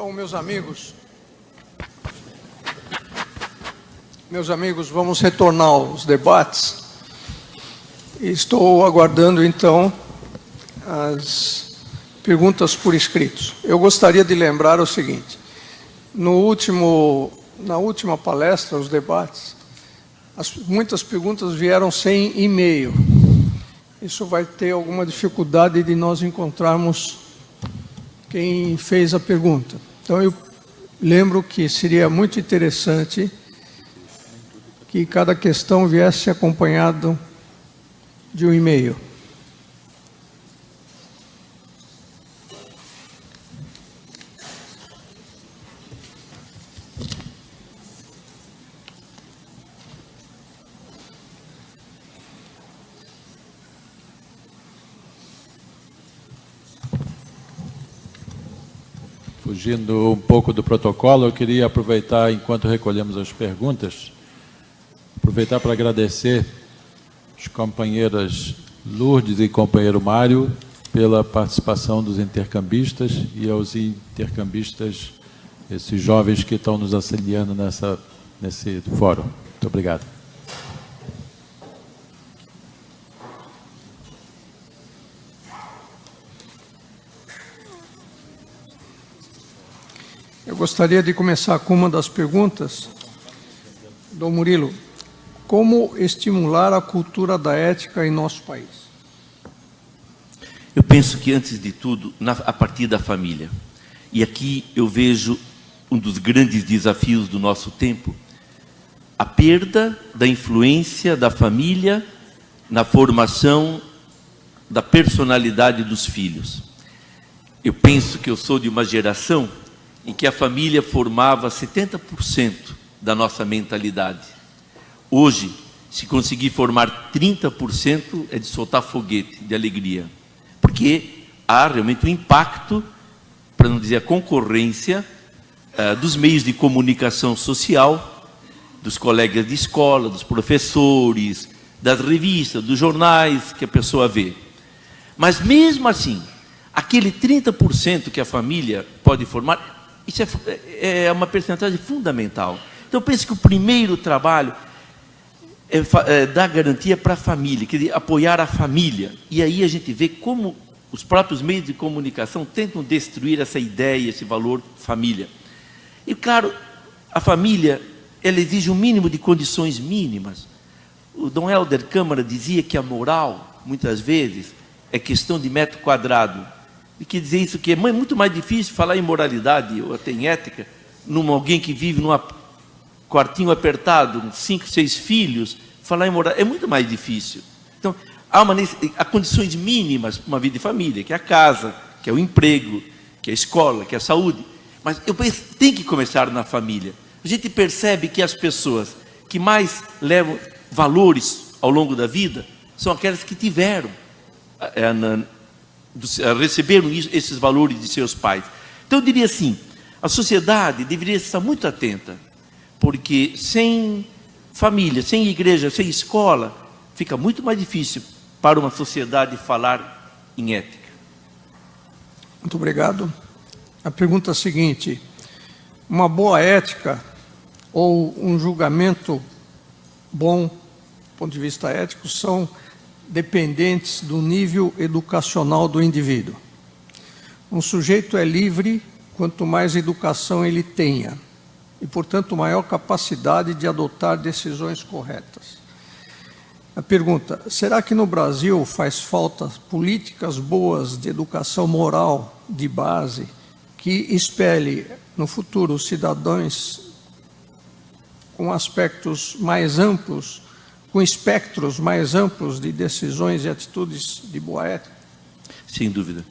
Então, meus amigos, vamos retornar aos debates. Estou aguardando, então, as perguntas por escrito. Eu gostaria de lembrar o seguinte: na última palestra, os debates, muitas perguntas vieram sem e-mail. Isso vai ter alguma dificuldade de nós encontrarmos quem fez a pergunta. Então, eu lembro que seria muito interessante que cada questão viesse acompanhado de um e-mail. Fugindo um pouco do protocolo, eu queria aproveitar, enquanto recolhemos as perguntas, aproveitar para agradecer as companheiras Lourdes e companheiro Mário pela participação dos intercambistas e aos intercambistas, esses jovens que estão nos auxiliando nesse fórum. Muito obrigado. Eu gostaria de começar com uma das perguntas do Murilo. Como estimular a cultura da ética em nosso país? Eu penso que, antes de tudo, a partir da família. E aqui eu vejo um dos grandes desafios do nosso tempo, a perda da influência da família na formação da personalidade dos filhos. Eu penso que eu sou de uma geração em que a família formava 70% da nossa mentalidade. Hoje, se conseguir formar 30%, é de soltar foguete, de alegria. Porque há realmente um impacto, para não dizer a concorrência, dos meios de comunicação social, dos colegas de escola, dos professores, das revistas, dos jornais que a pessoa vê. Mas mesmo assim, aquele 30% que a família pode formar, isso é uma percentagem fundamental. Então, eu penso que o primeiro trabalho é dar garantia para a família, quer dizer, apoiar a família. E aí a gente vê como os próprios meios de comunicação tentam destruir essa ideia, esse valor família. E, claro, a família, ela exige um mínimo de condições mínimas. O Dom Helder Câmara dizia que a moral, muitas vezes, é questão de metro quadrado. E quer dizer isso, que é muito mais difícil falar em moralidade ou até em ética alguém que vive num quartinho apertado, 5, 6 filhos, falar em moral é muito mais difícil. Então, há condições mínimas para uma vida de família, que é a casa, que é o emprego, que é a escola, que é a saúde. Mas eu penso que tem que começar na família. A gente percebe que as pessoas que mais levam valores ao longo da vida são aquelas que tiveram receberam esses valores de seus pais. Então, eu diria assim, a sociedade deveria estar muito atenta, porque sem família, sem igreja, sem escola, fica muito mais difícil para uma sociedade falar em ética. Muito obrigado. A pergunta é a seguinte: uma boa ética ou um julgamento bom, do ponto de vista ético, são dependentes do nível educacional do indivíduo. Um sujeito é livre quanto mais educação ele tenha e, portanto, maior capacidade de adotar decisões corretas. A pergunta: será que no Brasil faz falta políticas boas de educação moral de base que espelhe no futuro cidadãos com aspectos mais amplos, com espectros mais amplos de decisões e atitudes de boa ética? Sem dúvida.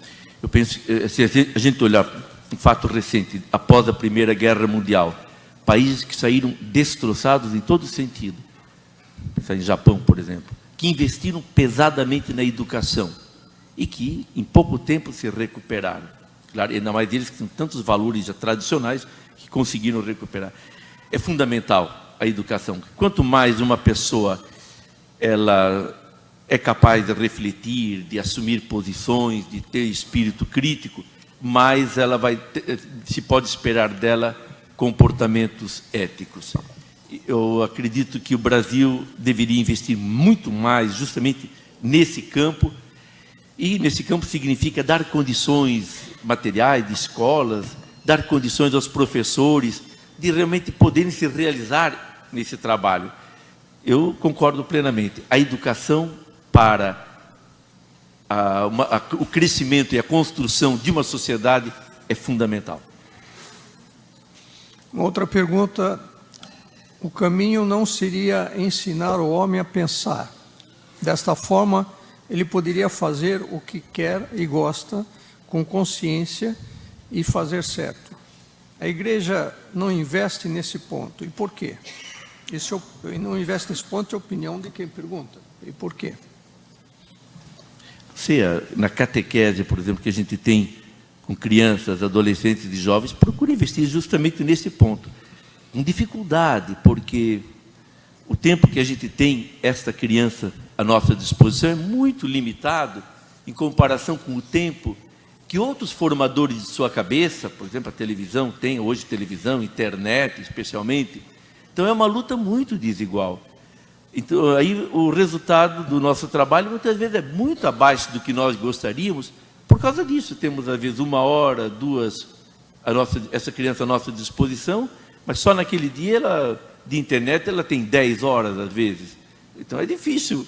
Eu penso que, se a gente olhar um fato recente, após a Primeira Guerra Mundial, países que saíram destroçados em todo sentido, pensar em Japão, por exemplo, que investiram pesadamente na educação e que, em pouco tempo, se recuperaram. Claro, ainda mais deles que têm tantos valores já tradicionais que conseguiram recuperar. É fundamental a educação. Quanto mais uma pessoa ela é capaz de refletir, de assumir posições, de ter espírito crítico, mais se pode esperar dela comportamentos éticos. Eu acredito que o Brasil deveria investir muito mais justamente nesse campo, e nesse campo significa dar condições materiais de escolas, dar condições aos professores de realmente poderem se realizar nesse trabalho. Eu concordo plenamente. A educação para o crescimento e a construção de uma sociedade é fundamental. Uma outra pergunta: o caminho não seria ensinar o homem a pensar? Desta forma, ele poderia fazer o que quer e gosta, com consciência, e fazer certo. A igreja não investe nesse ponto. E por quê? Não investe nesse ponto é a opinião de quem pergunta. E por quê? Na catequese, por exemplo, que a gente tem com crianças, adolescentes e jovens, procura investir justamente nesse ponto. Com dificuldade, porque o tempo que a gente tem esta criança à nossa disposição é muito limitado em comparação com o tempo que outros formadores de sua cabeça, por exemplo, a televisão, tem hoje televisão, internet especialmente. Então é uma luta muito desigual. Então aí o resultado do nosso trabalho muitas vezes é muito abaixo do que nós gostaríamos. Por causa disso, temos às vezes 1 hora, 2, essa criança à nossa disposição, mas só naquele dia de internet ela tem 10 horas às vezes. Então é difícil.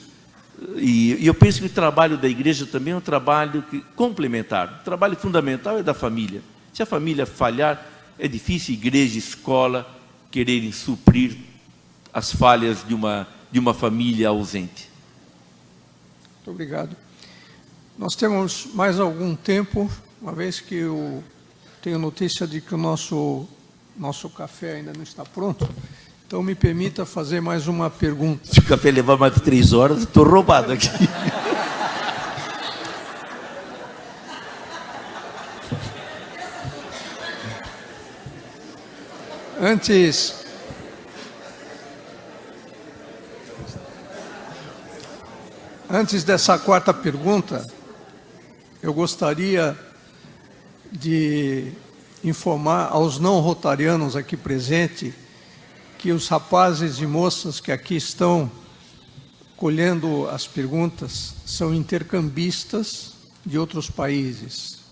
E eu penso que o trabalho da igreja também é um trabalho complementar. O trabalho fundamental é da família. Se a família falhar, é difícil igreja e escola quererem suprir as falhas de uma família ausente. Muito obrigado. Nós temos mais algum tempo, uma vez que eu tenho notícia de que o nosso café ainda não está pronto. Então, me permita fazer mais uma pergunta. Se o café levar mais de 3 horas, estou roubado aqui. Antes dessa quarta pergunta, eu gostaria de informar aos não rotarianos aqui presentes que os rapazes e moças que aqui estão colhendo as perguntas são intercambistas de outros países.